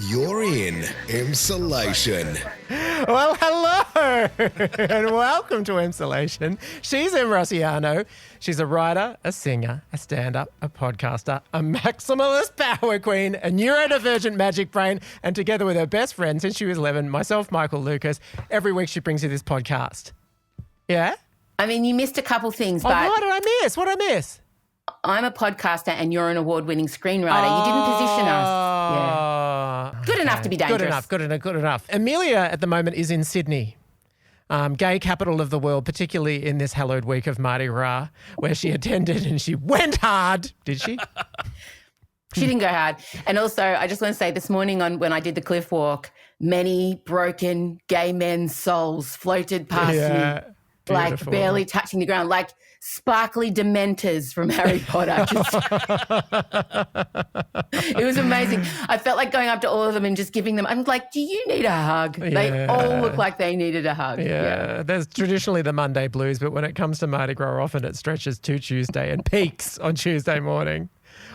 You're in Emsolation. Well, hello and welcome to Emsolation. She's Em Rossiano. She's a writer, a singer, a stand-up, a podcaster, a maximalist power queen, a neurodivergent magic brain, and together with her best friend since she was 11, myself, Michael Lucas, every week she brings you this podcast. Yeah? I mean, you missed a couple things, but... What did I miss? What did I miss? I'm a podcaster and you're an award-winning screenwriter. You didn't position us. Yeah. Good enough to be dangerous. Good enough. Amelia at the moment is in Sydney, gay capital of the world, particularly in this hallowed week of Mardi Gras, where she attended and she went hard. Did she? She didn't go hard. And also, I just want to say this morning when I did the cliff walk, many broken gay men's souls floated past me, like barely touching the ground, like sparkly dementors from Harry Potter. It was amazing. I felt like going up to all of them and just giving them, I'm like, do you need a hug? Yeah. They all look like they needed a hug. Yeah. There's traditionally the Monday blues, but when it comes to Mardi Gras, often it stretches to Tuesday and peaks on Tuesday morning.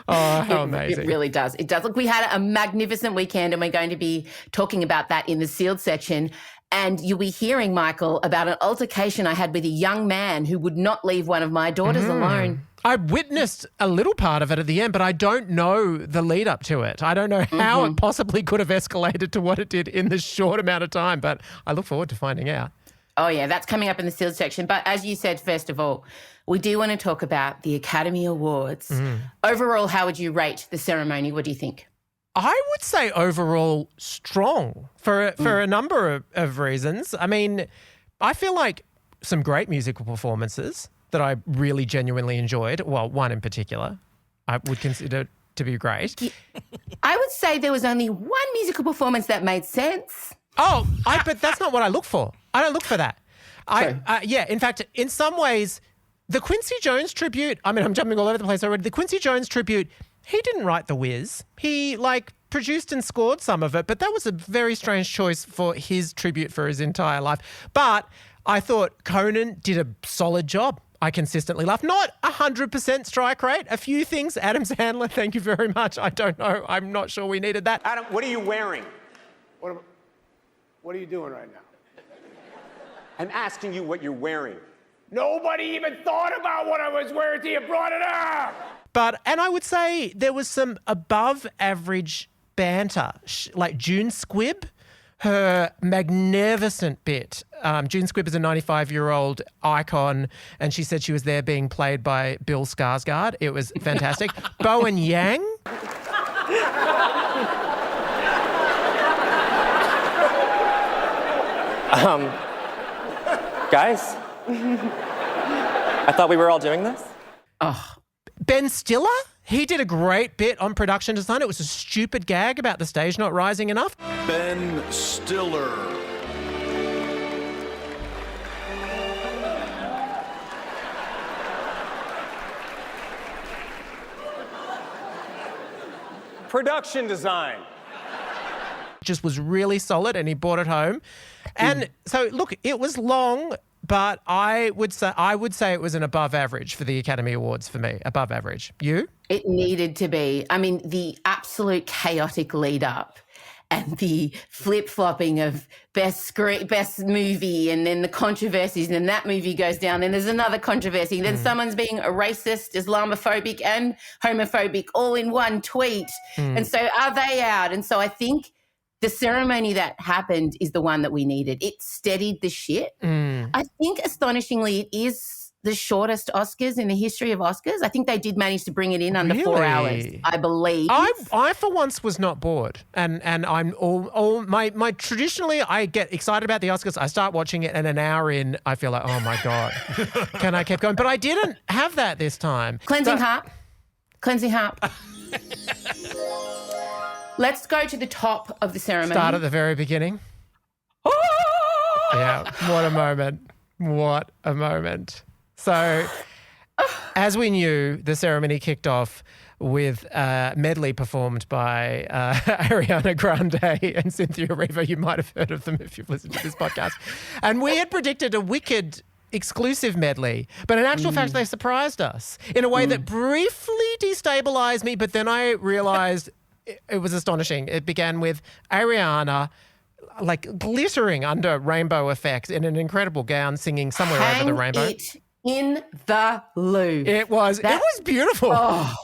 Oh, how amazing. It really does. It does. Look, we had a magnificent weekend and we're going to be talking about that in the sealed section. And you'll be hearing, Michael, about an altercation I had with a young man who would not leave one of my daughters alone. I witnessed a little part of it at the end, but I don't know the lead up to it. I don't know how it possibly could have escalated to what it did in this short amount of time, but I look forward to finding out. Oh, yeah, that's coming up in the sealed section. But as you said, first of all, we do want to talk about the Academy Awards. Overall, how would you rate the ceremony? What do you think? I would say overall strong for a number of reasons. I mean, I feel like some great musical performances that I really genuinely enjoyed. Well, one in particular I would consider to be great. I would say there was only one musical performance that made sense. But that's not what I look for. I don't look for that. In fact, in some ways, the Quincy Jones tribute, I mean, I'm jumping all over the place already. The Quincy Jones tribute, he didn't write The Wiz. He produced and scored some of it, but that was a very strange choice for his tribute for his entire life. But I thought Conan did a solid job. I consistently laughed. Not 100% strike rate. A few things. Adam Sandler, thank you very much. I don't know. I'm not sure we needed that. Adam, what are you wearing? What are you doing right now? I'm asking you what you're wearing. Nobody even thought about what I was wearing till you brought it up. And I would say there was some above average banter, like June Squibb, her magnificent bit. June Squibb is a 95-year-old icon, and she said she was there being played by Bill Skarsgård. It was fantastic. Bowen Yang. Guys, I thought we were all doing this. Ben Stiller, he did a great bit on production design. It was a stupid gag about the stage not rising enough. Ben Stiller. Production design. Just was really solid and he brought it home. And so, look, it was long, but I would say it was an above average for the Academy Awards for me. Above average. You? It needed to be. I mean, the absolute chaotic lead up and the flip-flopping of best movie and then the controversies and then that movie goes down. Then there's another controversy. Then someone's being a racist, Islamophobic and homophobic all in one tweet. And so are they out? And so I think the ceremony that happened is the one that we needed. It steadied the shit. I think, astonishingly, it is the shortest Oscars in the history of Oscars. I think they did manage to bring it in under 4 hours, I believe. I for once was not bored, and I'm all my traditionally I get excited about the Oscars. I start watching it, and an hour in, I feel like, oh my god, can I keep going? But I didn't have that this time. Cleansing heart. Let's go to the top of the ceremony. Start at the very beginning. Yeah, what a moment. So, as we knew, the ceremony kicked off with a medley performed by Ariana Grande and Cynthia Erivo. You might have heard of them if you've listened to this podcast. And we had predicted a wicked exclusive medley, but in actual fact, they surprised us in a way that briefly destabilized me, but then I realized it was astonishing. It began with Ariana like glittering under rainbow effects in an incredible gown, singing Somewhere Over the Rainbow. Hang it in the Louvre. It was beautiful. Oh,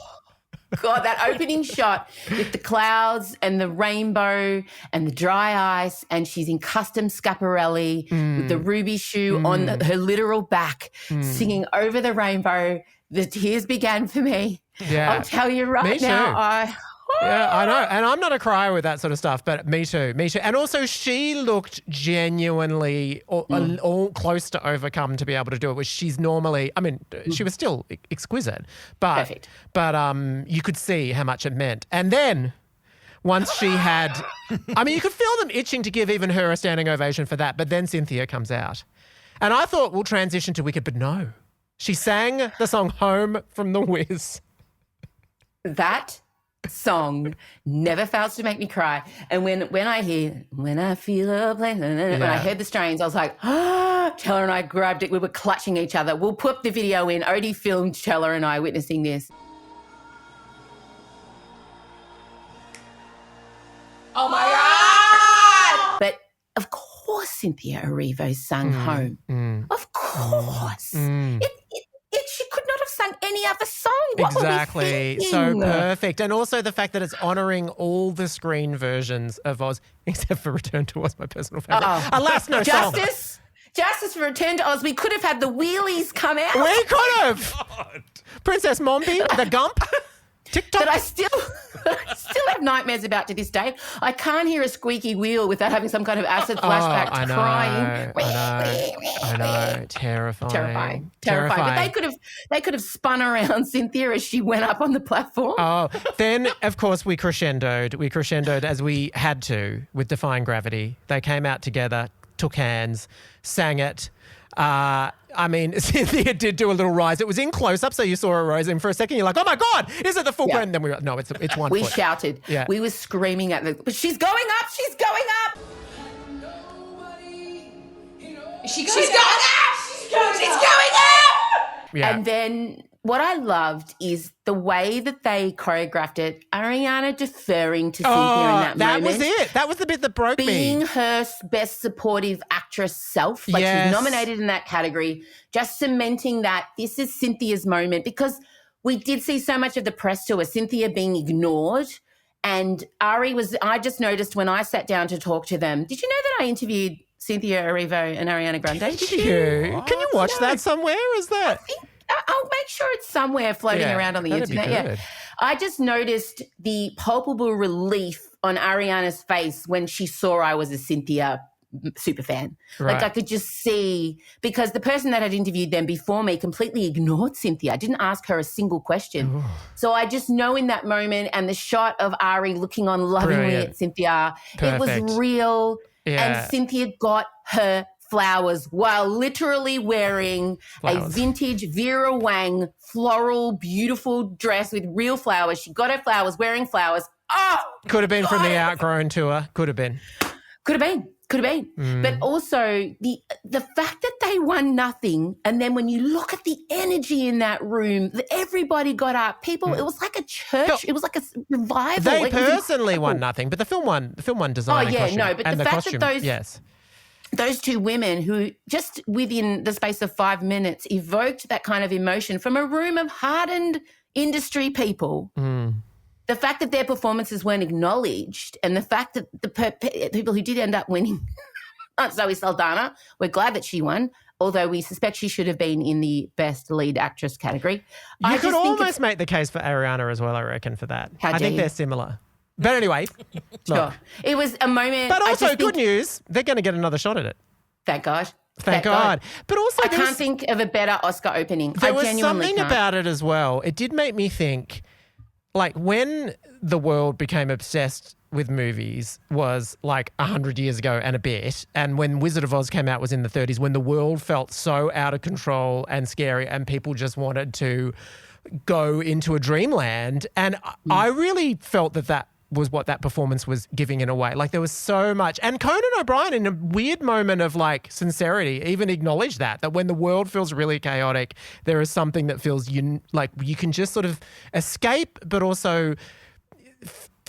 God, that opening shot with the clouds and the rainbow and the dry ice, and she's in custom Schiaparelli with the ruby shoe on her literal back, singing Over the Rainbow. The tears began for me. Yeah. I'll tell you right Me now, too. Yeah, I know. And I'm not a crier with that sort of stuff, but me too. And also she looked genuinely all close to overcome to be able to do it, which she's normally, I mean, she was still exquisite, but Perfect. You could see how much it meant. And then once she had, I mean, you could feel them itching to give even her a standing ovation for that, but then Cynthia comes out. And I thought we'll transition to Wicked, but no. She sang the song Home from The Wiz. that song never fails to make me cry. And when I feel a place, when I heard the strains, I was like, Chella and I grabbed it. We were clutching each other. We'll put the video in. Odie filmed Chella and I witnessing this. Oh my God! But of course Cynthia Erivo sang Home. Of course. She could not have sung any other song. What Exactly. were we So thinking? perfect. And also the fact that it's honouring all the screen versions of Oz, except for Return to Oz, my personal favourite. Alas, no song. Justice for Return to Oz. We could have had the wheelies come out. We could have. Princess Mombi, the Gump, TikTok. But I still have nightmares about to this day. I can't hear a squeaky wheel without having some kind of acid flashback I know, crying. I know. Terrifying. But they could have spun around Cynthia as she went up on the platform. Oh, then of course we crescendoed. We crescendoed as we had to with Defying Gravity. They came out together, took hands, sang it. I mean, Cynthia did do a little rise. It was in close-up, so you saw her rose, and for a second you're like, oh my God, is it the full grown? Then we were like, no, it's one We foot. shouted. Yeah. We were screaming at the, but she's going up, she's going up. She's going up! She's going up! Yeah. And then what I loved is the way that they choreographed it, Ariana deferring to Cynthia in that moment. Was it. That was the bit that broke Being me. her best supportive actress self. Like Yes. she's nominated in that category, just cementing that this is Cynthia's moment, because we did see so much of the press tour, Cynthia being ignored. And I just noticed when I sat down to talk to them, did you know that I interviewed Cynthia Erivo and Ariana Grande? Did you? Can you watch that somewhere? Is that? I'll make sure it's somewhere floating around on the that'd be internet. good. Yeah. I just noticed the palpable relief on Ariana's face when she saw I was a Cynthia super fan. Right. Like I could just see, because the person that had interviewed them before me completely ignored Cynthia. I didn't ask her a single question. Ooh. So I just know in that moment, and the shot of Ari looking on lovingly at Cynthia, Perfect. it was real. Yeah. And Cynthia got her flowers while literally wearing a vintage Vera Wang floral, beautiful dress with real flowers. She got her flowers, wearing flowers. Oh, could have been from the Outgrown tour. Could have been. But also the fact that they won nothing, and then when you look at the energy in that room, everybody got up. People, it was like a church. It was like a revival. They personally won nothing, but the film won design. Oh yeah, costume, no, but and the fact costume, that those two women who just within the space of 5 minutes evoked that kind of emotion from a room of hardened industry people. The fact that their performances weren't acknowledged, and the fact that the people who did end up winning, Zoe Saldana, we're glad that she won, although we suspect she should have been in the best lead actress category. You could almost make the case for Ariana as well, I reckon, for that. I think they're similar. But anyway, sure. It was a moment. But also, good news, they're going to get another shot at it. Thank God. Thank God. But also, I can't think of a better Oscar opening. There was something about it as well. It did make me think, like, when the world became obsessed with movies was like 100 years ago and a bit, and when Wizard of Oz came out was in the 30s, when the world felt so out of control and scary and people just wanted to go into a dreamland. And I really felt that was what that performance was giving in a way. Like there was so much. And Conan O'Brien, in a weird moment of like sincerity, even acknowledged that when the world feels really chaotic, there is something that feels like you can just sort of escape, but also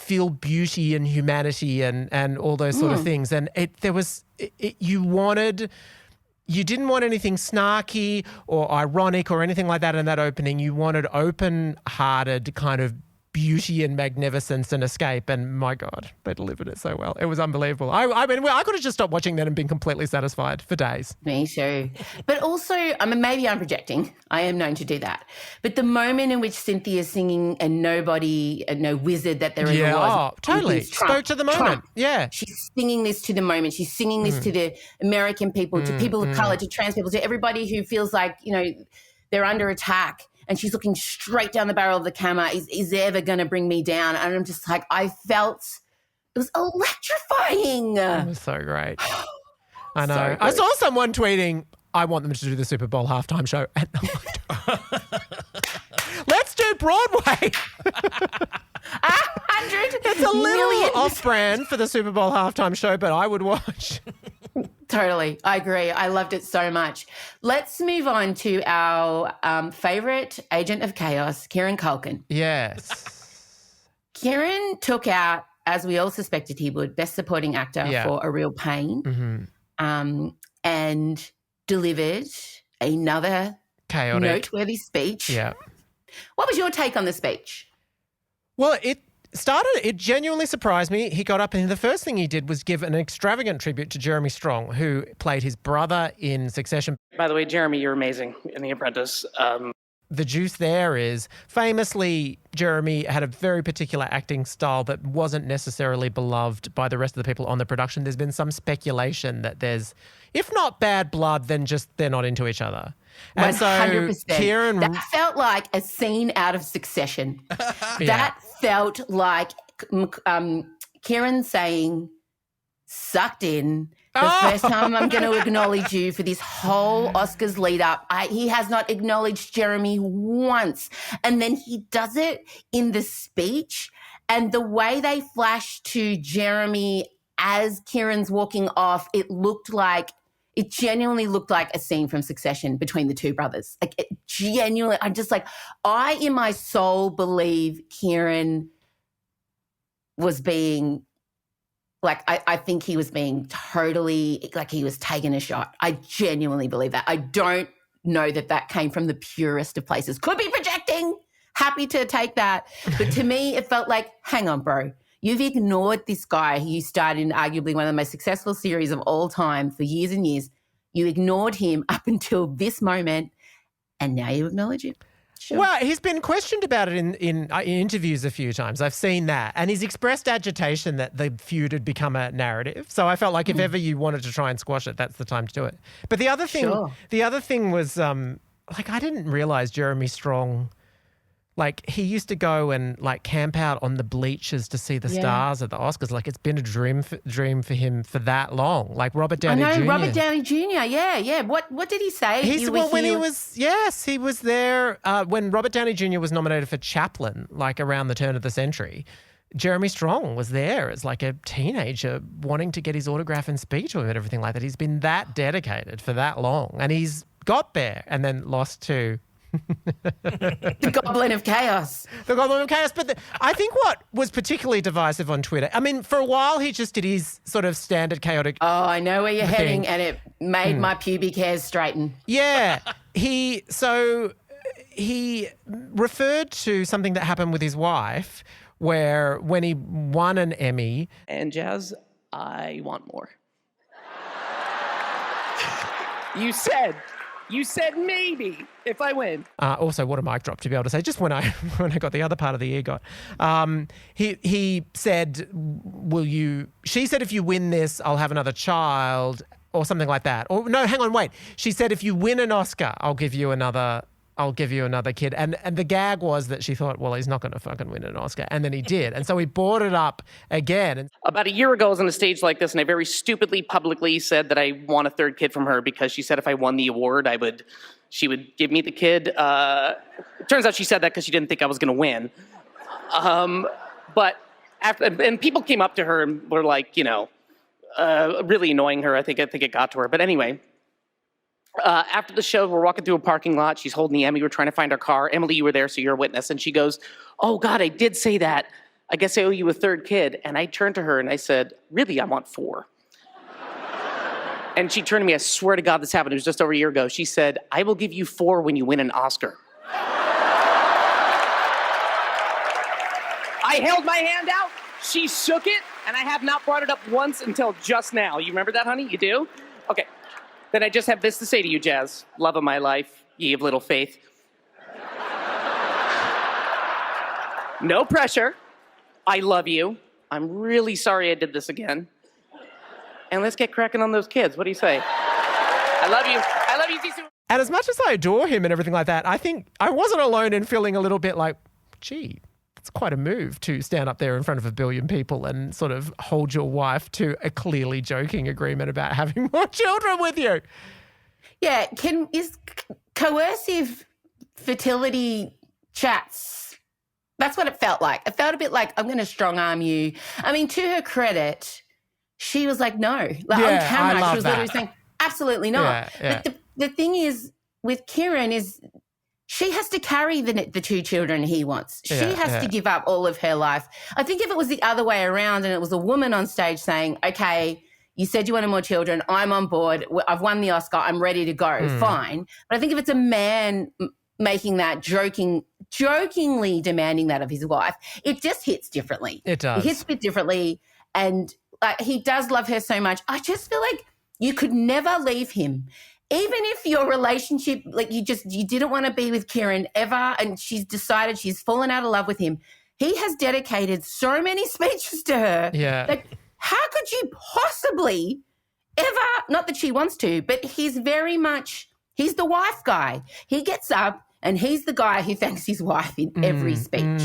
feel beauty and humanity and all those sort of things. And you didn't want anything snarky or ironic or anything like that in that opening. You wanted open-hearted kind of beauty and magnificence and escape. And my God, they delivered it so well. It was unbelievable. I mean, I could have just stopped watching that and been completely satisfied for days. Me too. But also, I mean, maybe I'm projecting. I am known to do that. But the moment in which Cynthia's singing and nobody, no wizard that there ever was. Oh, totally. Spoke to the moment. Trump. Yeah. She's singing this to the moment. She's singing this to the American people, to people of colour, to trans people, to everybody who feels like, they're under attack. And she's looking straight down the barrel of the camera. Is ever going to bring me down? And I'm just like, I felt it was electrifying. It was so great. I know. So I saw someone tweeting, I want them to do the Super Bowl halftime show. And I'm like, let's do Broadway. 100 It's a little million. off-brand for the Super Bowl halftime show, but I would watch. Totally. I agree. I loved it so much. Let's move on to our favourite agent of chaos, Kieran Culkin. Yes. Kieran took out, as we all suspected he would, Best Supporting Actor for A Real Pain, and delivered another Chaotic. noteworthy speech. Yeah. What was your take on the speech? Well, it genuinely surprised me. He got up and the first thing he did was give an extravagant tribute to Jeremy Strong, who played his brother in Succession. By the way, Jeremy, you're amazing in The Apprentice. The juice there is, famously, Jeremy had a very particular acting style that wasn't necessarily beloved by the rest of the people on the production. There's been some speculation that there's, if not bad blood, then just they're not into each other. And 100%. so Kieran... That felt like a scene out of Succession. That felt like Kieran saying, sucked in, the first time I'm going to acknowledge you for this whole Oscars lead up. He has not acknowledged Jeremy once. And then he does it in the speech. And the way they flash to Jeremy as Kieran's walking off, it genuinely looked like a scene from Succession between the two brothers. Like, it genuinely, I'm just like, I in my soul believe Kieran was being, like, I think he was being totally, like, he was taking a shot. I genuinely believe that. I don't know that came from the purest of places. Could be projecting. Happy to take that. But to me, it felt like, hang on, bro. You've ignored this guy who started in arguably one of the most successful series of all time for years and years. You ignored him up until this moment, and now you acknowledge him. Sure. Well, he's been questioned about it in interviews a few times. I've seen that. And he's expressed agitation that the feud had become a narrative. So I felt like if ever you wanted to try and squash it, that's the time to do it. But the other thing was, like, I didn't realise Jeremy Strong, like, he used to go and, like, camp out on the bleachers to see the stars at the Oscars. Like, it's been a dream for him for that long. Like Robert Downey Jr. Robert Downey Jr. Yeah. What did he say? He was there when Robert Downey Jr. was nominated for Chaplin, like around the turn of the century. Jeremy Strong was there as like a teenager wanting to get his autograph and speak to him and everything like that. He's been that dedicated for that long, and he's got there and then lost to... The Goblin of Chaos. The Goblin of Chaos. But I think what was particularly divisive on Twitter, I mean, for a while he just did his sort of standard chaotic... Oh, I know where you're heading, and it made my pubic hairs straighten. Yeah. He referred to something that happened with his wife where when he won an Emmy... And Jazz, I want more. You said maybe if I win. Also, what a mic drop to be able to say. Just when I got the other part of the EGOT, he said, she said, if you win this, I'll have another child or something like that. Or no, hang on, wait. She said, if you win an Oscar, I'll give you another kid. And the gag was that she thought, well, he's not going to fucking win an Oscar. And then he did. And so he brought it up again. About a year ago, I was on a stage like this, and I very stupidly publicly said that I want a third kid from her because she said if I won the award, she would give me the kid. It turns out she said that because she didn't think I was going to win. But and people came up to her and were like, really annoying her. I think it got to her. But anyway... after the show, we're walking through a parking lot. She's holding the Emmy. We're trying to find our car. Emily, you were there, so you're a witness. And she goes, oh, God, I did say that. I guess I owe you a third kid. And I turned to her and I said, really, I want 4. And she turned to me, I swear to God this happened, it was just over a year ago. She said, I will give you 4 when you win an Oscar. I held my hand out, she shook it, and I have not brought it up once until just now. You remember that, honey? You do? Okay. Then I just have this to say to you, Jazz. Love of my life, ye of little faith. No pressure. I love you. I'm really sorry I did this again. And let's get cracking on those kids. What do you say? I love you. I love you, Sisu. And as much as I adore him and everything like that, I think I wasn't alone in feeling a little bit like, gee, it's quite a move to stand up there in front of 1 billion people and sort of hold your wife to a clearly joking agreement about having more children with you. Yeah, is coercive fertility chats, that's what it felt like. It felt a bit like, I'm going to strong arm you. I mean, to her credit, she was like, no. Like on camera, she was literally saying, absolutely not. Yeah. But the thing is, with Kieran is she has to carry the 2 children he wants. She has to give up all of her life. I think if it was the other way around and it was a woman on stage saying, okay, you said you wanted more children, I'm on board, I've won the Oscar, I'm ready to go, fine. But I think if it's a man making that, jokingly demanding that of his wife, it just hits differently. It does. It hits a bit differently. And he does love her so much. I just feel like you could never leave him. Even if your relationship, like you didn't want to be with Kieran ever and she's decided she's fallen out of love with him, he has dedicated so many speeches to her. Yeah. Like, how could you possibly ever, not that she wants to, but he's the wife guy. He gets up and he's the guy who thanks his wife in every speech,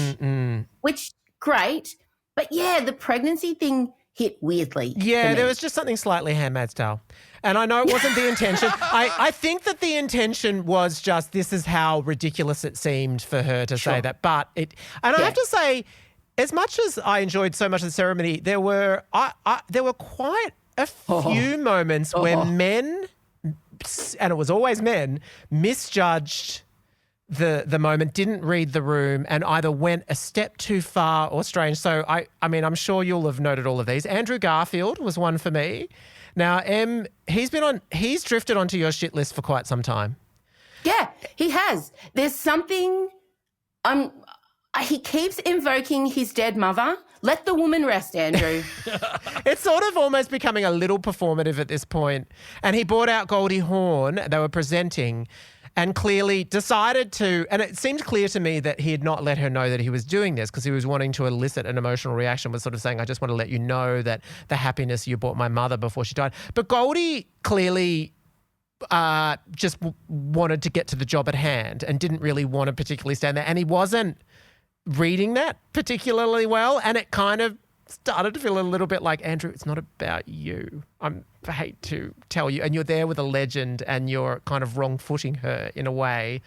which, great. But yeah, the pregnancy thing hit weirdly. Yeah, there was just something slightly Handmaid's Tale. And I know it wasn't the intention. I think that the intention was just this is how ridiculous it seemed for her to say that. But I have to say, as much as I enjoyed so much of the ceremony, there were quite a few moments where men, and it was always men, misjudged the moment, didn't read the room, and either went a step too far or strange. So, I mean, I'm sure you'll have noted all of these. Andrew Garfield was one for me. Now, he's drifted onto your shit list for quite some time. Yeah, he has. There's something, he keeps invoking his dead mother. Let the woman rest, Andrew. It's sort of almost becoming a little performative at this point. And he brought out Goldie Hawn, they were presenting, and clearly decided to, and it seemed clear to me that he had not let her know that he was doing this because he was wanting to elicit an emotional reaction, was sort of saying, I just want to let you know that the happiness you brought my mother before she died. But Goldie clearly just wanted to get to the job at hand and didn't really want to particularly stand there. And he wasn't reading that particularly well. And it kind of started to feel a little bit like, Andrew, it's not about you. I hate to tell you. And you're there with a legend and you're kind of wrong-footing her in a way.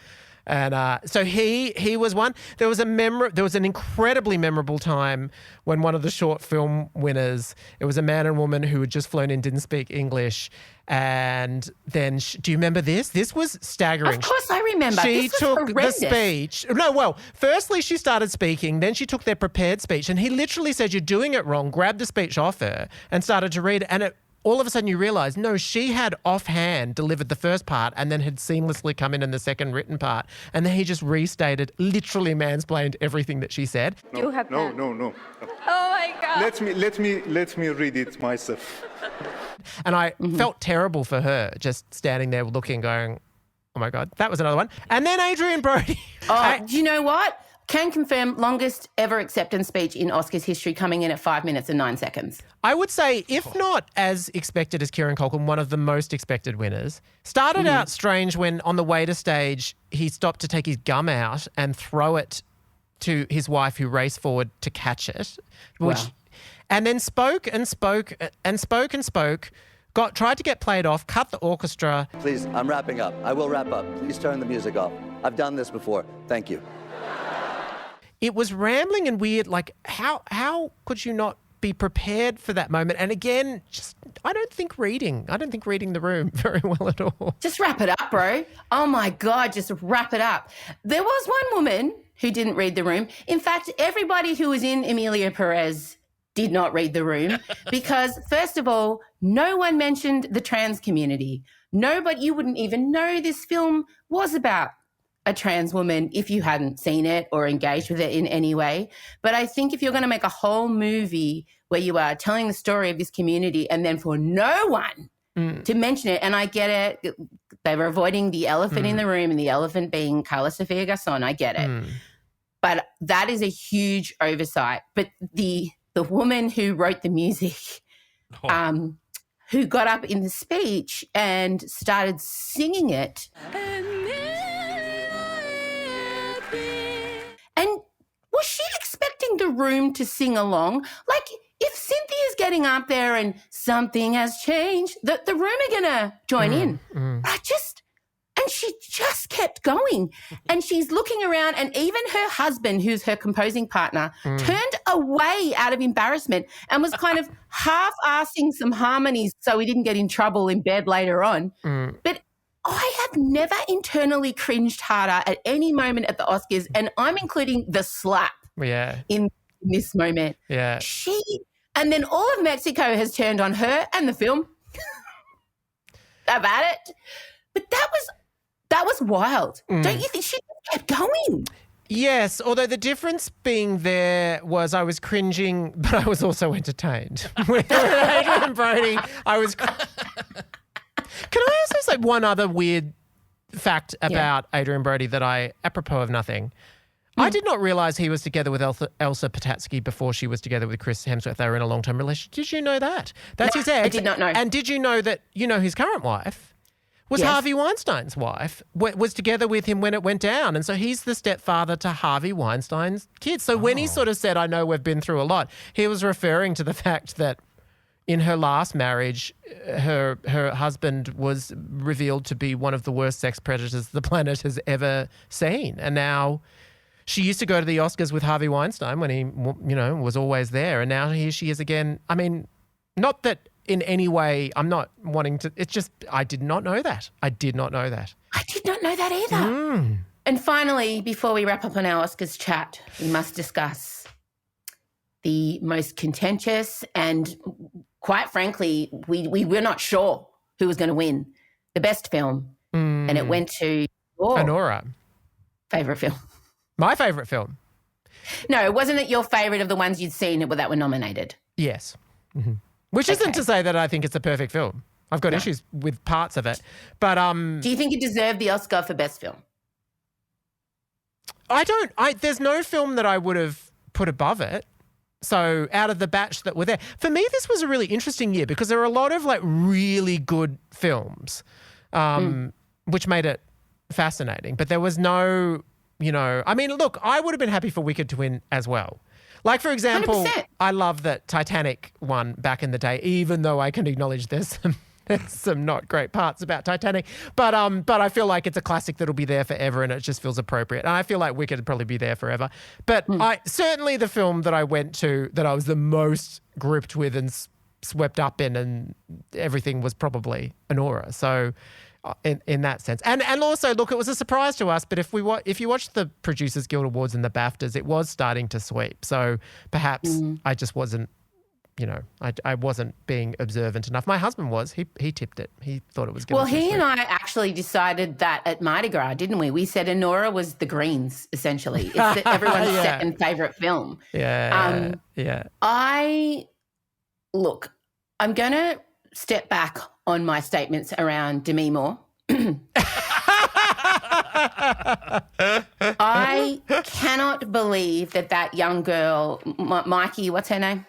And so he was one. There was an incredibly memorable time when one of the short film winners, it was a man and woman who had just flown in, didn't speak English. And then, do you remember this? This was staggering. Of course I remember. She this was took horrendous. the speech. No, well, firstly she started speaking, then she took their prepared speech, and he literally said, you're doing it wrong, grabbed the speech off her and started to read it. And all of a sudden you realise, no, she had offhand delivered the first part and then had seamlessly come in the second written part. And then he just restated, literally mansplained everything that she said. No. Oh my God. Let me read it myself. And I felt terrible for her, just standing there looking, going, oh my God, that was another one. And then Adrian Brody. Do you know what? Can confirm longest ever acceptance speech in Oscars history, coming in at 5 minutes and 9 seconds. I would say, if not as expected as Kieran Culkin, one of the most expected winners. Started out strange when on the way to stage, he stopped to take his gum out and throw it to his wife who raced forward to catch it. And then spoke and spoke and spoke and spoke, tried to get played off, cut the orchestra. Please, I'm wrapping up. I will wrap up. Please turn the music off. I've done this before. Thank you. It was rambling and weird. Like, how could you not be prepared for that moment? And again, I don't think reading the room very well at all. Just wrap it up, bro. Oh my God, just wrap it up. There was one woman who didn't read the room. In fact, everybody who was in Emilia Perez did not read the room because, first of all, no one mentioned the trans community. Nobody, you wouldn't even know this film was about a trans woman if you hadn't seen it or engaged with it in any way. But I think if you're going to make a whole movie where you are telling the story of this community and then for no one to mention it, and I get it, they were avoiding the elephant in the room and the elephant being Carla Sofia Garson, I get it. But that is a huge oversight. But the woman who wrote the music, who got up in the speech and started singing it. And was she expecting the room to sing along? Like, if Cynthia's getting up there and something has changed, the room are going to join in. And she just kept going. And she's looking around, and even her husband, who's her composing partner, turned away out of embarrassment and was kind of half-assing some harmonies so he didn't get in trouble in bed later on. But I have never internally cringed harder at any moment at the Oscars, and I'm including the slap in this moment. Yeah. And then all of Mexico has turned on her and the film about it. But that was wild. Don't you think she kept going? Yes, although the difference being there was I was cringing, but I was also entertained. With Adrian Brody, I was... Can I also say one other weird fact about Adrian Brody that apropos of nothing, I did not realise he was together with Elsa Patatsky before she was together with Chris Hemsworth. They were in a long-term relationship. Did you know that? That's his ex. I did not know. And did you know that, his current wife was Harvey Weinstein's wife, was together with him when it went down. And so he's the stepfather to Harvey Weinstein's kids. So when he sort of said, I know we've been through a lot, he was referring to the fact that in her last marriage, her husband was revealed to be one of the worst sex predators the planet has ever seen. And now she used to go to the Oscars with Harvey Weinstein when he, was always there. And now here she is again. I mean, not that in any way I'm not wanting to, it's just I did not know that. I did not know that. I did not know that either. And finally, before we wrap up on our Oscars chat, we must discuss the most contentious and, quite frankly, we were not sure who was going to win the best film. And it went to your Anora. favourite film. My favourite film. No, wasn't it your favourite of the ones you'd seen that were nominated? Yes. Which isn't to say that I think it's a perfect film. I've got issues with parts of it. But do you think it deserved the Oscar for best film? There's no film that I would have put above it. So out of the batch that were there, for me, this was a really interesting year because there were a lot of really good films, which made it fascinating. But there was no, look, I would have been happy for Wicked to win as well. Like, for example, 100%. I love that Titanic won back in the day, even though I can acknowledge there's some not great parts about Titanic. But I feel like it's a classic that'll be there forever and it just feels appropriate. And I feel like Wicked would probably be there forever. But certainly the film that I went to that I was the most gripped with and swept up in and everything was probably Anora. So in that sense. And also, look, it was a surprise to us, but if you watch the Producers Guild Awards and the BAFTAs, it was starting to sweep. So perhaps I just wasn't, I wasn't being observant enough. My husband was. He tipped it. He thought it was good. Well, he and I actually decided that at Mardi Gras, didn't we? We said Anora was the Greens, essentially. It's everyone's second favourite film. Yeah. I'm going to step back on my statements around Demi Moore. I cannot believe that young girl, Mikey, what's her name?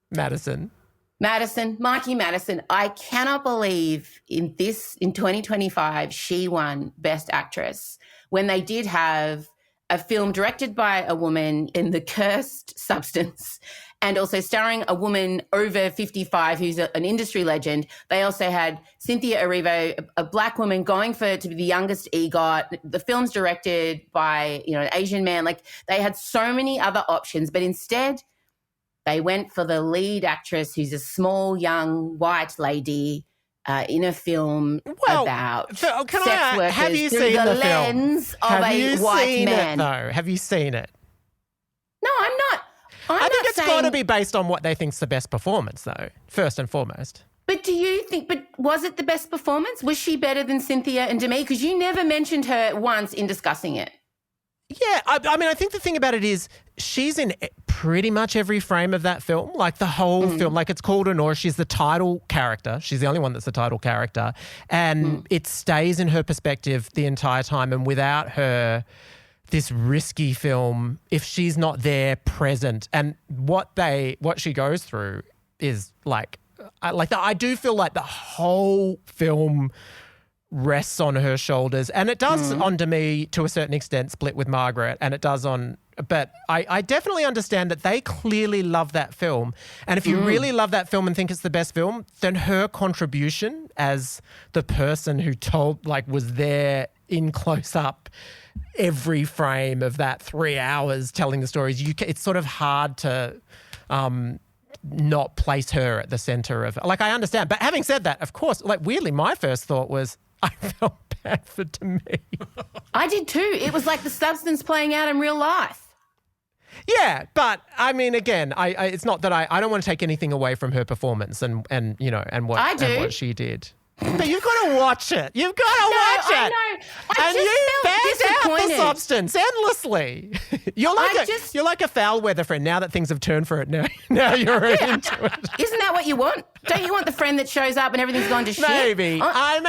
Madison, Mikey Madison. I cannot believe in 2025 she won Best Actress when they did have a film directed by a woman in The Cursed Substance and also starring a woman over 55 who's an industry legend. They also had Cynthia Erivo, a black woman going to be the youngest EGOT. The film's directed by, an Asian man. Like, they had so many other options, but instead they went for the lead actress who's a small, young, white lady in a film about sex workers have you through seen the the film? lens of Have a you white seen man. it, though? Have you seen it? No, I'm not. I think it's got to be based on what they think's the best performance, though, first and foremost. But do you think, but was it the best performance? Was she better than Cynthia and Demi? Because you never mentioned her once in discussing it. Yeah, I mean, I think the thing about it is she's in pretty much every frame of that film, like the whole film. Like it's called Honora. She's the title character. She's the only one that's the title character. And it stays in her perspective the entire time. And without her, this risky film, if she's not there present, and what she goes through is like I do feel like the whole film rests on her shoulders, and it does on Demi to a certain extent, split with Margaret, and it does on. But I definitely understand that they clearly love that film, and if you really love that film and think it's the best film, then her contribution as the person who was there in close up every frame of that 3 hours telling the stories, it's sort of hard to not place her at the center of. Like I understand, but having said that, of course, like weirdly, my first thought was, I felt bad for Demi. I did too. It was like the substance playing out in real life. Yeah, but I mean, again, I it's not that I don't want to take anything away from her performance and what she did. But you've got to watch it. You've got to watch it. I know. And you bang out the substance endlessly. You're like a foul weather friend. Now that things have turned for it, now you're into it. Isn't that what you want? Don't you want the friend that shows up and everything's gone to shit? Maybe. I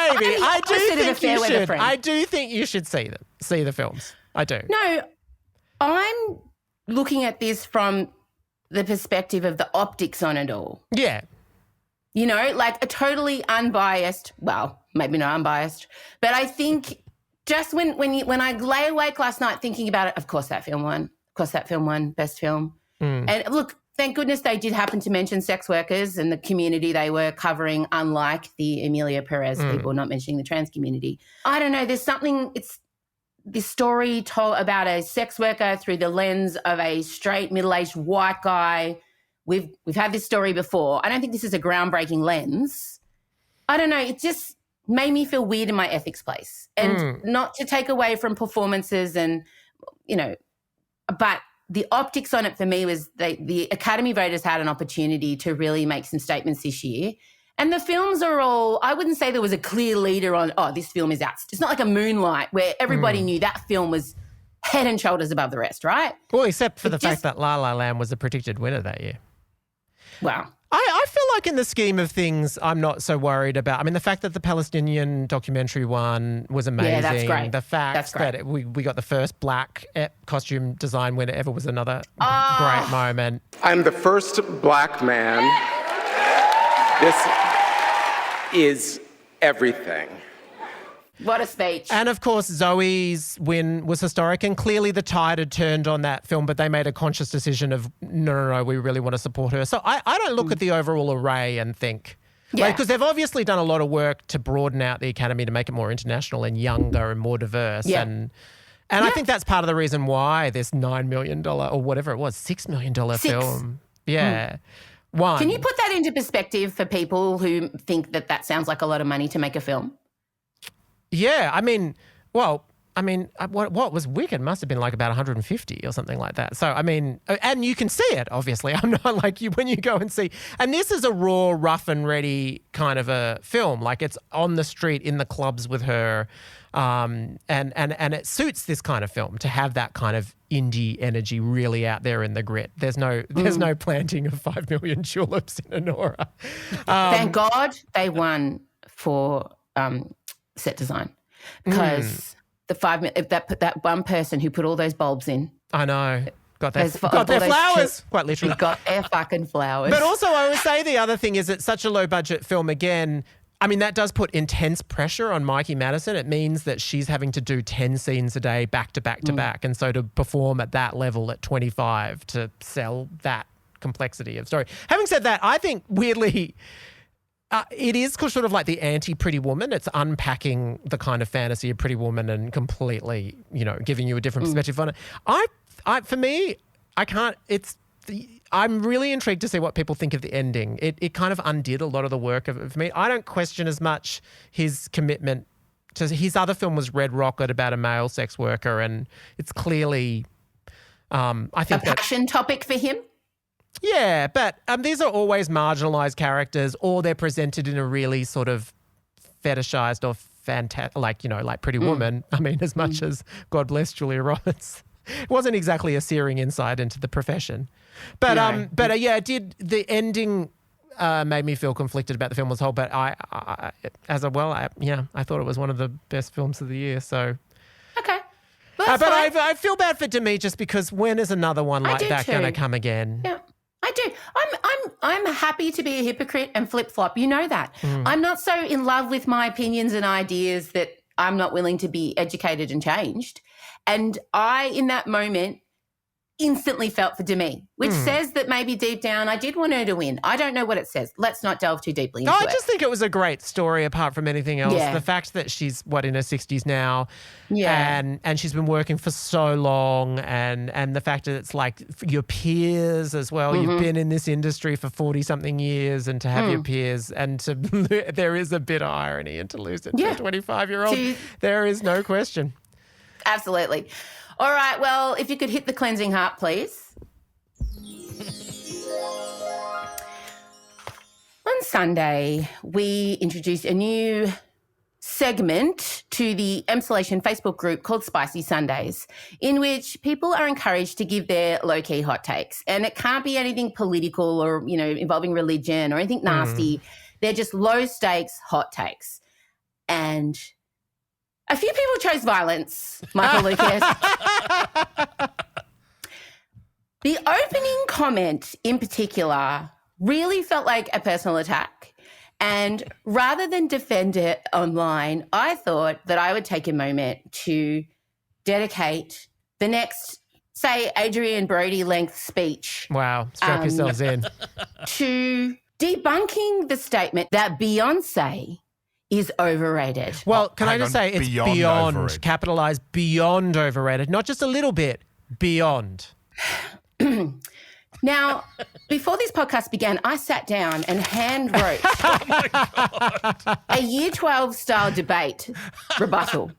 do think you should see them. See the films. I do. No, I'm looking at this from the perspective of the optics on it all. Yeah. You know, like a totally unbiased, well, maybe not unbiased, but I think just when I lay awake last night thinking about it, of course that film won. Of course that film won Best Film. And look, thank goodness they did happen to mention sex workers and the community they were covering, unlike the Emilia Perez people not mentioning the trans community. I don't know, there's something, it's this story told about a sex worker through the lens of a straight middle-aged white guy. We've had this story before. I don't think this is a groundbreaking lens. I don't know. It just made me feel weird in my ethics place. And not to take away from performances and, you know, but the optics on it for me was the Academy voters had an opportunity to really make some statements this year. And the films are all, I wouldn't say there was a clear leader on, this film is out. It's not like a Moonlight where everybody knew that film was head and shoulders above the rest, right? Well, except for the fact that La La Land was a predicted winner that year. Wow. I feel like in the scheme of things, I'm not so worried about. I mean, the fact that the Palestinian documentary one was amazing. Yeah, that's great. The fact that we got the first black costume design winner ever was another great moment. I'm the first black man. This is everything. What a speech. And, of course, Zoe's win was historic, and clearly the tide had turned on that film, but they made a conscious decision of, no, we really want to support her. So I don't look at the overall array and think, because they've obviously done a lot of work to broaden out the Academy to make it more international and younger and more diverse. Yeah. And I think that's part of the reason why this $9 million or whatever it was, $6 million film. Yeah. Won. Can you put that into perspective for people who think that sounds like a lot of money to make a film? Yeah, I mean, what was Wicked must have been like about 150 or something like that. So, I mean, and you can see it, obviously. I'm not like you when you go and see. And this is a raw, rough and ready kind of a film. Like it's on the street in the clubs with her. And it suits this kind of film to have that kind of indie energy really out there in the grit. There's no planting of 5 million tulips in Honora. Thank God they won for set design, because that one person who put all those bulbs in. I know. Got their flowers, quite literally. We got their fucking flowers. But also I would say the other thing is it's such a low budget film again. I mean, that does put intense pressure on Mikey Madison. It means that she's having to do 10 scenes a day back to back to back. And so to perform at that level at 25 to sell that complexity of story. Having said that, I think weirdly it is sort of like the anti-Pretty Woman. It's unpacking the kind of fantasy of Pretty Woman and completely, you know, giving you a different perspective on it. For me, I can't. I'm really intrigued to see what people think of the ending. It kind of undid a lot of the work of me. I don't question as much his commitment to his other film was Red Rocket about a male sex worker, and it's clearly, I think, a passion topic for him. Yeah, but these are always marginalised characters, or they're presented in a really sort of fetishized or like Pretty Woman. I mean, as much as God bless Julia Roberts, it wasn't exactly a searing insight into the profession. But yeah, it did. The ending made me feel conflicted about the film as a whole. But I thought it was one of the best films of the year. So okay, but I feel bad for Demi just because when is another one like that going to come again? Yeah. I do. I'm happy to be a hypocrite and flip-flop. You know that. I'm not so in love with my opinions and ideas that I'm not willing to be educated and changed. And I, in that moment, instantly felt for Demi, which says that maybe deep down I did want her to win. I don't know what it says. Let's not delve too deeply into it. I just think it was a great story apart from anything else. Yeah. The fact that she's, in her 60s now Yeah. and she's been working for so long and the fact that it's like your peers as well. You've been in this industry for 40-something years and to have your peers and to there is a bit of irony and to lose it to a 25-year-old. There is no question. Absolutely. All right, well, if you could hit the cleansing heart, please. On Sunday, we introduced a new segment to the Emsolation Facebook group called Spicy Sundays, in which people are encouraged to give their low-key hot takes. And it can't be anything political or, involving religion or anything nasty. They're just low-stakes hot takes. And a few people chose violence, Michael Lucas. The opening comment in particular really felt like a personal attack. And rather than defend it online, I thought that I would take a moment to dedicate the next, say, Adrian Brody length speech. Wow, strap yourselves in. To debunking the statement that Beyonce is overrated. Well, can I just say it's beyond overrated. capitalized, beyond overrated, not just a little bit, beyond. Now, before this podcast began, I sat down and hand wrote a Year 12 style debate rebuttal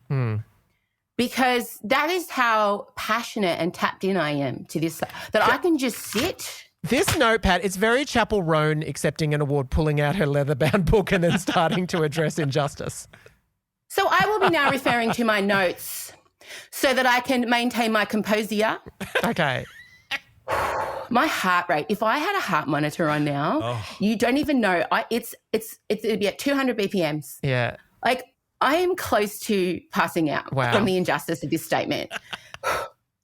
because that is how passionate and tapped in I am to this, that I can just sit. This notepad, it's very Chapel Roan accepting an award, pulling out her leather-bound book and then starting to address injustice. So I will be now referring to my notes so that I can maintain my composure. Okay. My heart rate, if I had a heart monitor on now, you don't even know. It'd be at 200 BPMs. Yeah. Like, I am close to passing out from the injustice of this statement.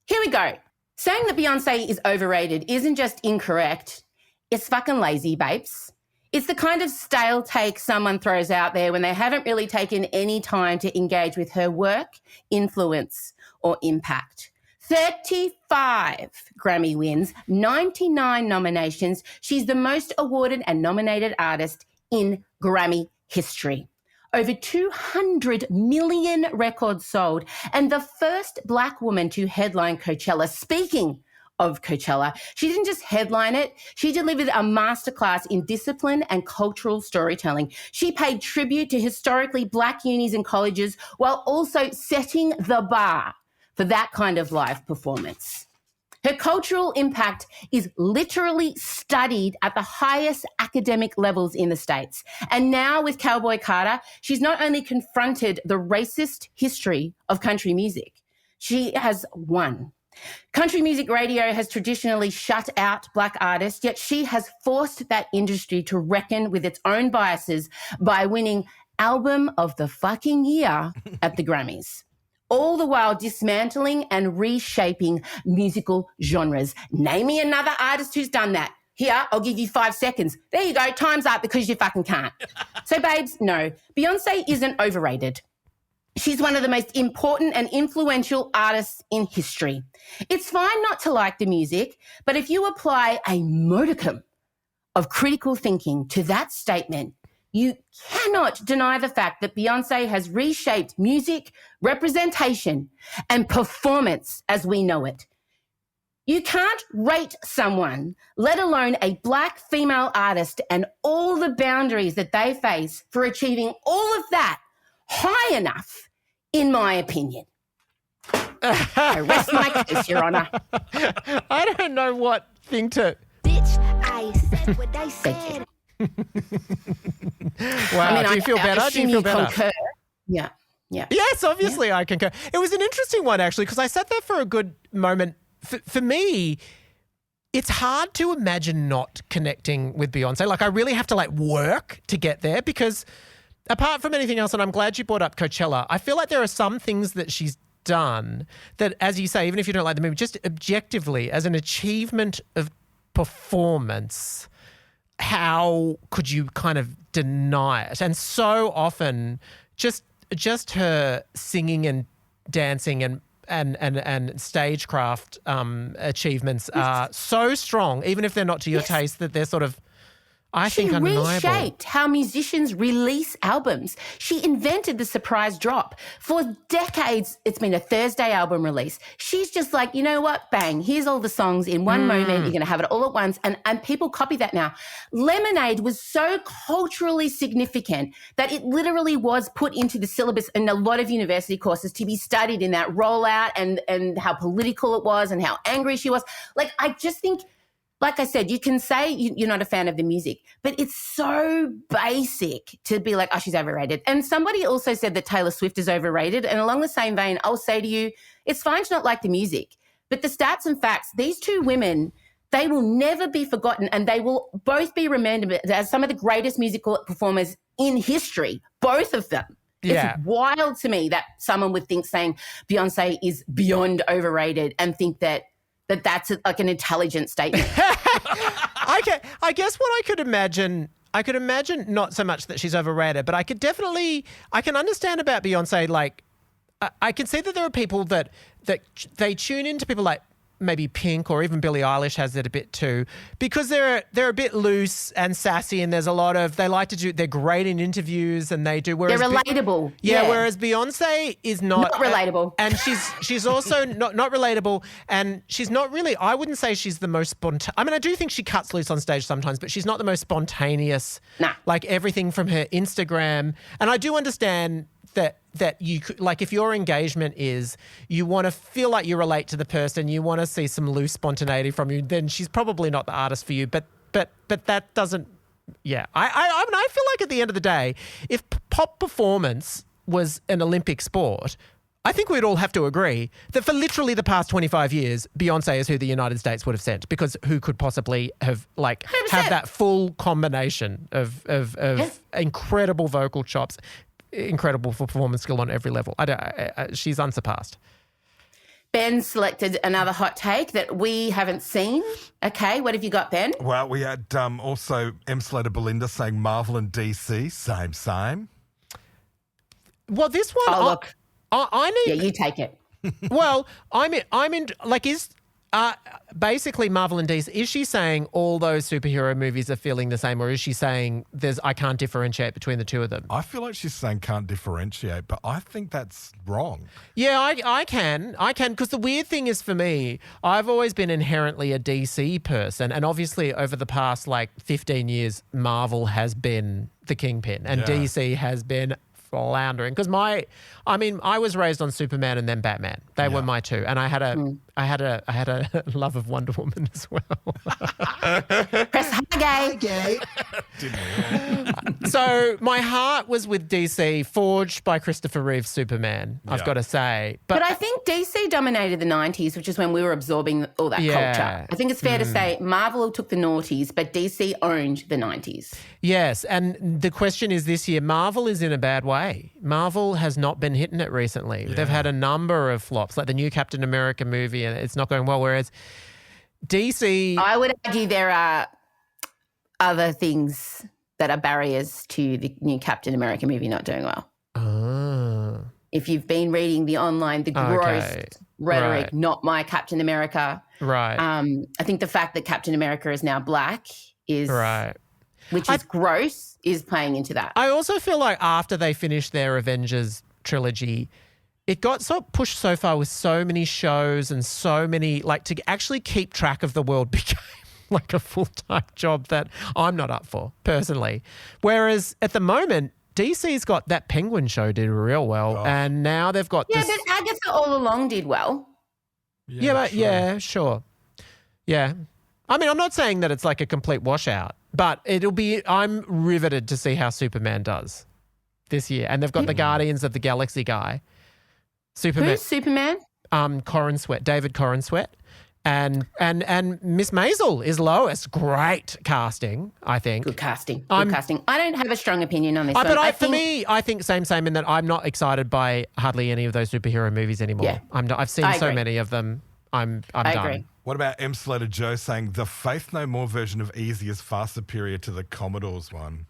Here we go. Saying that Beyonce is overrated isn't just incorrect. It's fucking lazy, babes. It's the kind of stale take someone throws out there when they haven't really taken any time to engage with her work, influence, or impact. 35 Grammy wins, 99 nominations. She's the most awarded and nominated artist in Grammy history. Over 200 million records sold, and the first Black woman to headline Coachella. Speaking of Coachella, she didn't just headline it, she delivered a masterclass in discipline and cultural storytelling. She paid tribute to historically Black unis and colleges while also setting the bar for that kind of live performance. Her cultural impact is literally studied at the highest academic levels in the States. And now with Cowboy Carter, she's not only confronted the racist history of country music, she has won. Country music radio has traditionally shut out Black artists, yet she has forced that industry to reckon with its own biases by winning Album of the fucking Year at the Grammys. All the while dismantling and reshaping musical genres. Name me another artist who's done that. Here, I'll give you 5 seconds. There you go, time's up because you fucking can't. So, babes, no, Beyonce isn't overrated. She's one of the most important and influential artists in history. It's fine not to like the music, but if you apply a modicum of critical thinking to that statement, you cannot deny the fact that Beyonce has reshaped music, representation, and performance as we know it. You can't rate someone, let alone a black female artist, and all the boundaries that they face for achieving all of that high enough, in my opinion. I rest my case, Your Honour. I don't know what thing to... Bitch, I said what I said. Wow, do you feel better? Do you feel better? Concur. Yeah. Yes, obviously I concur. It was an interesting one, actually, because I sat there for a good moment. For me, it's hard to imagine not connecting with Beyonce. Like, I really have to, work to get there because apart from anything else, and I'm glad you brought up Coachella, I feel like there are some things that she's done that, as you say, even if you don't like the movie, just objectively, as an achievement of performance, how could you kind of deny it? And so often just her singing and dancing and stagecraft achievements are so strong, even if they're not to your taste, that they're sort of, I think, undeniable. She reshaped how musicians release albums. She invented the surprise drop. For decades, it's been a Thursday album release. She's just like, you know what? Bang, here's all the songs in one moment. You're going to have it all at once. And people copy that now. Lemonade was so culturally significant that it literally was put into the syllabus in a lot of university courses to be studied in that rollout and how political it was and how angry she was. I just think... Like I said, you can say you're not a fan of the music, but it's so basic to be like, oh, she's overrated. And somebody also said that Taylor Swift is overrated. And along the same vein, I'll say to you, it's fine to not like the music, but the stats and facts, these two women, they will never be forgotten and they will both be remembered as some of the greatest musical performers in history, both of them. Yeah. It's wild to me that someone would think saying Beyonce is beyond overrated and think that's an intelligent statement. I guess what I could imagine not so much that she's overrated, but I can understand about Beyonce. I can see that there are people that they tune into people like maybe Pink or even Billie Eilish has it a bit too, because they're a bit loose and sassy, and there's a lot of, they're great in interviews and they do. They're relatable. Whereas Beyonce is not relatable. And she's also not relatable, and she's not really, I wouldn't say she's the most spontaneous. I mean, I do think she cuts loose on stage sometimes, but she's not the most spontaneous. Nah. Like everything from her Instagram. And I do understand that you could, if your engagement is you want to feel like you relate to the person, you want to see some loose spontaneity from you, then she's probably not the artist for you. But that doesn't. Yeah, I mean, I feel like at the end of the day, if pop performance was an Olympic sport, I think we'd all have to agree that for literally the past 25 years, Beyonce is who the United States would have sent, because who could possibly have have that full combination of incredible vocal chops, incredible performance skill on every level. She's unsurpassed. Ben selected another hot take that we haven't seen. Okay, what have you got, Ben? Well, we had also Emslater Belinda saying Marvel and DC, same. Well, this one... Oh, look. I need... Yeah, you take it. Well, I'm in basically Marvel and DC, is she saying all those superhero movies are feeling the same, or is she saying I can't differentiate between the two of them? I feel like she's saying can't differentiate, but I think that's wrong. Yeah, I can, because the weird thing is, for me, I've always been inherently a DC person, and obviously over the past 15 years, Marvel has been the kingpin and DC has been floundering, because I was raised on Superman and then Batman. They were my two, and I had a love of Wonder Woman as well. Press hi, gay. So my heart was with DC, forged by Christopher Reeve's Superman, I've got to say. But I think DC dominated the 90s, which is when we were absorbing all that culture. I think it's fair to say Marvel took the noughties, but DC owned the 90s. Yes, and the question is this year, Marvel is in a bad way. Marvel has not been hitting it recently. Yeah. They've had a number of flops, like the new Captain America movie, and it's not going well, whereas DC... I would argue there are other things that are barriers to the new Captain America movie not doing well. Oh. If you've been reading the gross rhetoric, not my Captain America. Right. I think the fact that Captain America is now black is... Right. Which is gross, is playing into that. I also feel like after they finish their Avengers trilogy, it got so pushed so far with so many shows and so many, like, to actually keep track of the world became like a full-time job that I'm not up for personally. Whereas at the moment, DC's got that Penguin show did real well, and now they've got this. Yeah, but Agatha all along did well. Yeah, sure. Yeah. I mean, I'm not saying that it's like a complete washout, but I'm riveted to see how Superman does this year. And they've got the Guardians of the Galaxy guy. Who's Superman? David Corenswet. And Miss Maisel is Lois. Great casting, I think. Good casting. I don't have a strong opinion on this one. But I think same in that I'm not excited by hardly any of those superhero movies anymore. Yeah. I've seen so many of them. I'm done. Agree. What about Emslater Joe saying the Faith No More version of Easy is far superior to the Commodores one?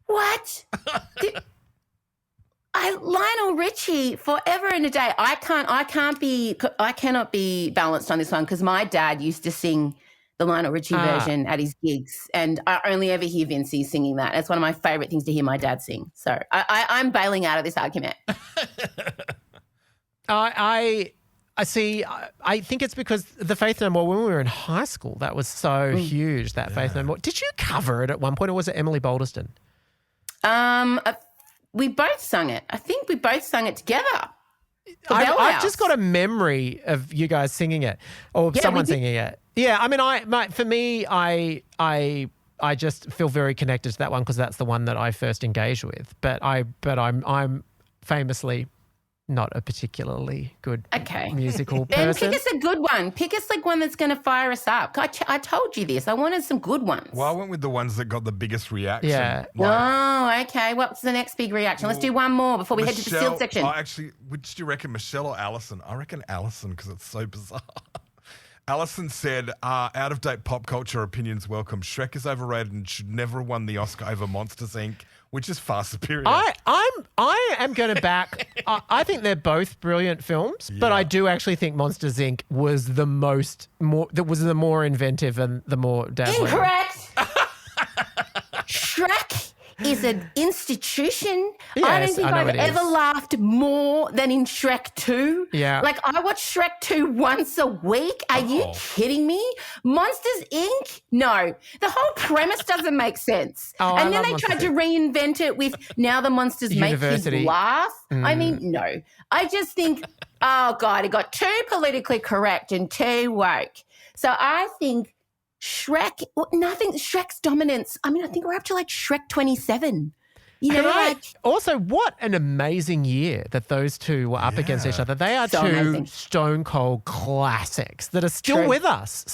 What? Lionel Richie, forever and a day. I cannot be balanced on this one because my dad used to sing the Lionel Richie version at his gigs, and I only ever hear Vincey singing that. It's one of my favourite things to hear my dad sing. So I'm bailing out of this argument. I see. I think it's because the Faith No More, when we were in high school, that was so huge, that Faith No More. Did you cover it at one point, or was it Emily Balderston? We both sung it. I think we both sung it together. I've just got a memory of you guys singing it, or someone singing it. Yeah, I mean, for me, I just feel very connected to that one because that's the one that I first engaged with. But I'm famously not a particularly good musical person. Pick us a good one. Pick us like one that's going to fire us up. I told you this. I wanted some good ones. Well, I went with the ones that got the biggest reaction. Yeah. Okay. What's the next big reaction? Let's do one more before we head to the sealed section. Actually, which do you reckon, Michelle or Alison? I reckon Alison because it's so bizarre. Alison said, out-of-date pop culture opinions welcome. Shrek is overrated and should never have won the Oscar over Monsters, Inc., which is far superior. I am going to back. I think they're both brilliant films, but I do actually think Monsters Inc. was the more inventive and the more dazzling. Incorrect. Shrek is an institution. Yes, I don't think I've ever laughed more than in Shrek 2. Yeah. Like, I watch Shrek 2 once a week. Are you kidding me? Monsters, Inc.? No. The whole premise doesn't make sense. And then they tried to reinvent it with now the monsters make kids laugh. I mean, no. I just think, oh, God, it got too politically correct and too woke. So I think Shrek, Shrek's dominance. I mean, I think we're up to like Shrek 27. Also, what an amazing year that those two were up against each other. They are two amazing, stone cold classics that are still with us.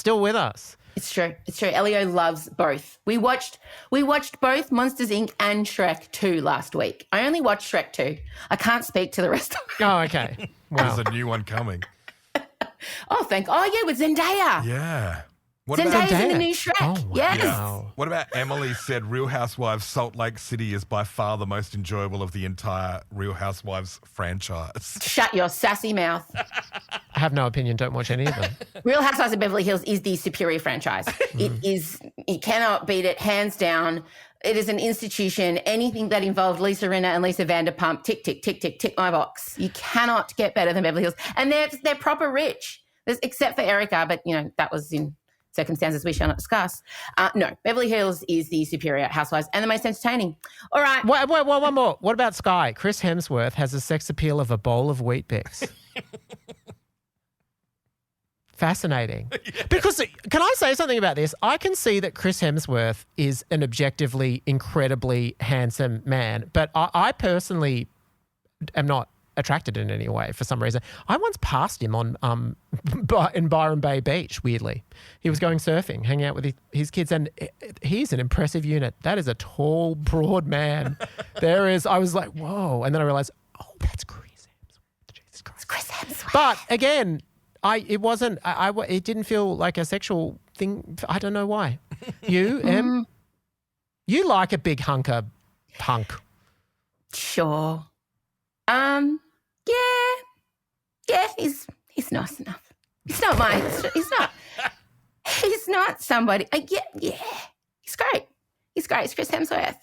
It's true. Elio loves both. We watched both Monsters Inc. and Shrek 2 last week. I only watched Shrek 2. I can't speak to the rest of it. Oh, okay. Wow. There's a new one coming. With Zendaya. Yeah. Zendaya's in the new Shrek. Oh, wow. Yes. Yeah. What about Emily said Real Housewives Salt Lake City is by far the most enjoyable of the entire Real Housewives franchise. Shut your sassy mouth. I have no opinion. Don't watch any of them. Real Housewives of Beverly Hills is the superior franchise. You cannot beat it, hands down. It is an institution. Anything that involved Lisa Rinna and Lisa Vanderpump, tick, tick, tick, tick, tick my box. You cannot get better than Beverly Hills. And they're proper rich, except for Erica, but, that was in circumstances we shall not discuss. No, Beverly Hills is the superior housewives and the most entertaining. All right. Wait, one more. What about Sky? Chris Hemsworth has a sex appeal of a bowl of Weet-Bix. Fascinating. Yeah. Because, can I say something about this? I can see that Chris Hemsworth is an objectively incredibly handsome man, but I personally am not attracted in any way for some reason. I once passed him on in Byron Bay Beach, weirdly. He was going surfing, hanging out with his kids, and he's an impressive unit. That is a tall, broad man. I was like, whoa. And then I realized, that's Chris Hemsworth. Jesus Christ. It's Chris Hemsworth. But again, it didn't feel like a sexual thing. I don't know why. You, Em? You like a big hunker punk. Sure. Yeah, he's nice enough. He's not somebody. Yeah, he's great. It's Chris Hemsworth.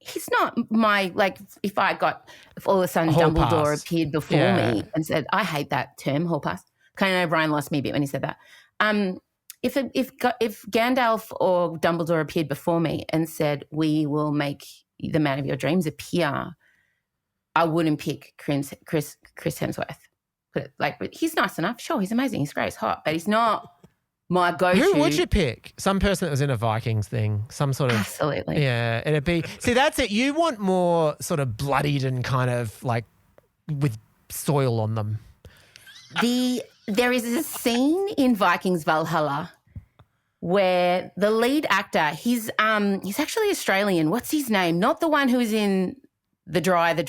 he's not my, like, if all of a sudden Hall Dumbledore pass. appeared before me and said, I hate that term, hall pass. Conan O'Brien lost me a bit when he said that. If Gandalf or Dumbledore appeared before me and said, we will make the man of your dreams appear, I wouldn't pick Chris Hemsworth. But he's nice enough. Sure, he's amazing. He's great. He's hot. But he's not my go-to. Who would you pick? Some person that was in a Vikings thing. Some sort of... Absolutely. Yeah, it'd be... See, that's it. You want more sort of bloodied and kind of like with soil on them. There is a scene in Vikings Valhalla where the lead actor, he's actually Australian. What's his name? Not the one who is in The Drought, the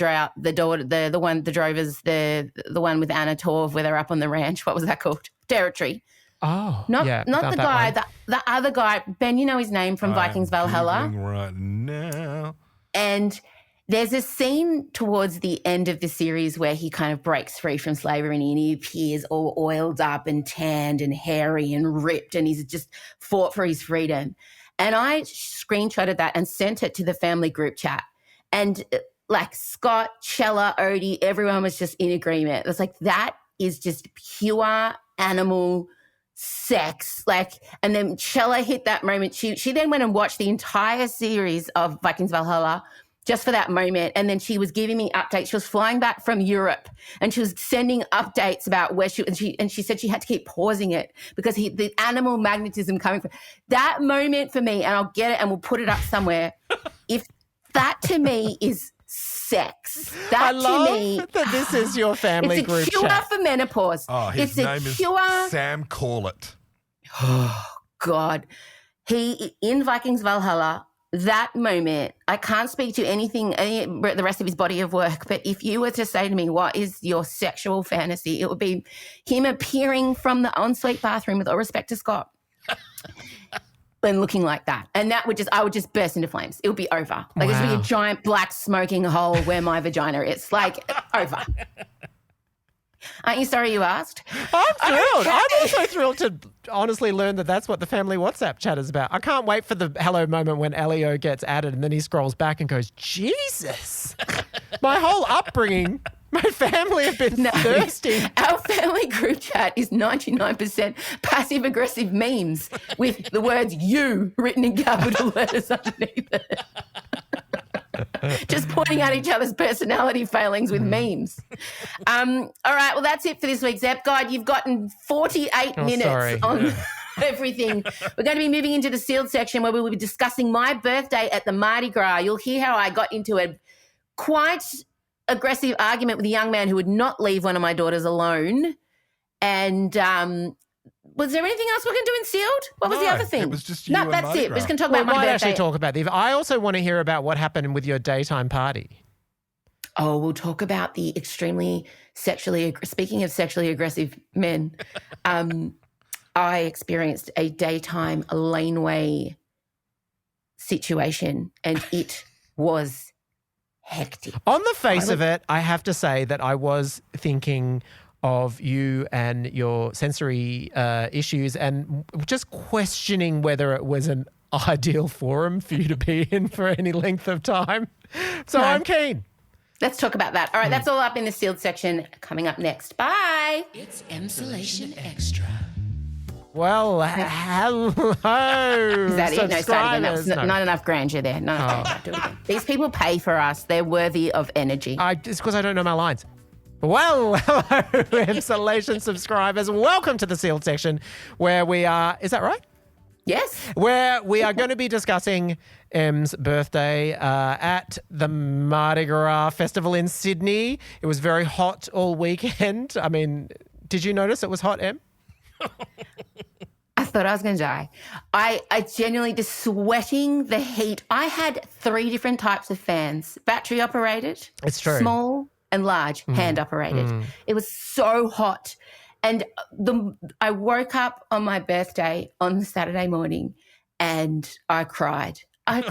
Drovers, the one with Anna Torv where they're up on the ranch. What was that called? Territory. Oh, not yeah, the guy, the other guy. Ben, you know his name from Vikings Valhalla. Right now. And there's a scene towards the end of the series where he kind of breaks free from slavery and he appears all oiled up and tanned and hairy and ripped and he's just fought for his freedom. And I screenshotted that and sent it to the family group chat. And like Scott, Chella, Odie, everyone was just in agreement. It was like, that is just pure animal sex. And then Chella hit that moment. She then went and watched the entire series of Vikings Valhalla just for that moment. And then she was giving me updates. She was flying back from Europe and she was sending updates about where and she said she had to keep pausing it because the animal magnetism coming from that moment for me, and I'll get it and we'll put it up somewhere. If that to me is sex. I love that this is your family group chat. It's a cure chat. for menopause. Oh, his name is Sam Corlett. Oh, God. In Vikings Valhalla, that moment, I can't speak to the rest of his body of work, but if you were to say to me, what is your sexual fantasy, it would be him appearing from the ensuite bathroom, with all respect to Scott, and looking like that. And I would just burst into flames. It would be over. It would be a giant black smoking hole where my vagina is. Over. Aren't you sorry you asked? I'm thrilled. I'm also thrilled to honestly learn that that's what the family WhatsApp chat is about. I can't wait for the hello moment when Elio gets added and then he scrolls back and goes, Jesus, my whole upbringing, my family have been thirsty. Our family group chat is 99% passive-aggressive memes with the words you written in capital letters underneath it. Just pointing out each other's personality failings with memes. All right, well, that's it for this week's Ep Guide. You've gotten 48 minutes on everything. We're going to be moving into the sealed section where we will be discussing my birthday at the Mardi Gras. You'll hear how I got into a quite aggressive argument with a young man who would not leave one of my daughters alone. And was there anything else we're going to do in sealed? What was the other thing? It was just you No, and that's Mardi it. Gras. We're just going to talk We about my might birthday. actually talk about I also want to hear about what happened with your daytime party. Oh, we'll talk about the speaking of sexually aggressive men, I experienced a daytime laneway situation and it was hectic. On the face of it, I have to say that I was thinking of you and your sensory issues and just questioning whether it was an ideal forum for you to be in for any length of time. So no. I'm keen. Let's talk about that. All right, that's all up in the sealed section coming up next. Bye. It's Emsolation Extra. Well, hello. Is that it? No, start again. That was No. not enough grandeur there. Do it again. These people pay for us. They're worthy of energy. It's because I don't know my lines. Well, hello, Emsolation subscribers. Welcome to the sealed section where we are, is that right? Yes. Where we are going to be discussing Em's birthday at the Mardi Gras Festival in Sydney. It was very hot all weekend. I mean, did you notice it was hot, Em? I thought I was going to die. I genuinely just sweating the heat. I had 3 different types of fans, battery operated, it's true, small and large, hand operated. It was so hot. And I woke up on my birthday on the Saturday morning and I cried. I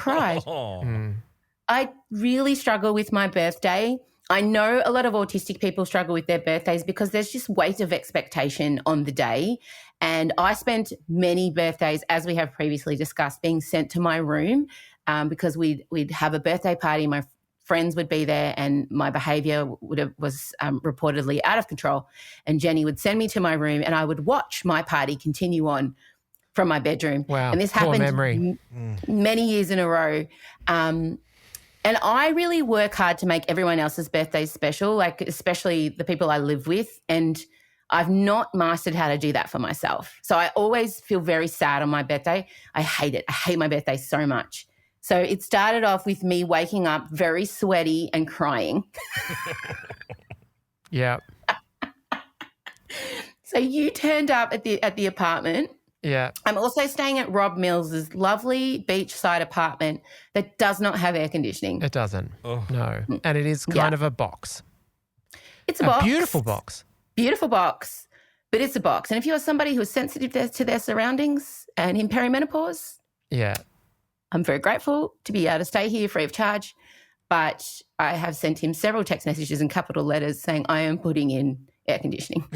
really struggle with my birthday. I know a lot of autistic people struggle with their birthdays because there's just weight of expectation on the day. And I spent many birthdays, as we have previously discussed, being sent to my room because we'd have a birthday party. My friends would be there, and my behaviour was reportedly out of control. And Jenny would send me to my room, and I would watch my party continue on from my bedroom. Wow, and this poor happened memory. many years in a row. And I really work hard to make everyone else's birthdays special, like especially the people I live with. And I've not mastered how to do that for myself. So I always feel very sad on my birthday. I hate it. I hate my birthday so much. So it started off with me waking up very sweaty and crying. Yeah. So you turned up at the apartment. Yeah. I'm also staying at Rob Mills's lovely beachside apartment that does not have air conditioning. It doesn't. No. And it is kind of a box. It's a box. Beautiful box. Beautiful box, but it's a box. And if you're somebody who is sensitive to their surroundings and in perimenopause, yeah, I'm very grateful to be able to stay here free of charge. But I have sent him several text messages in capital letters saying I am putting in air conditioning.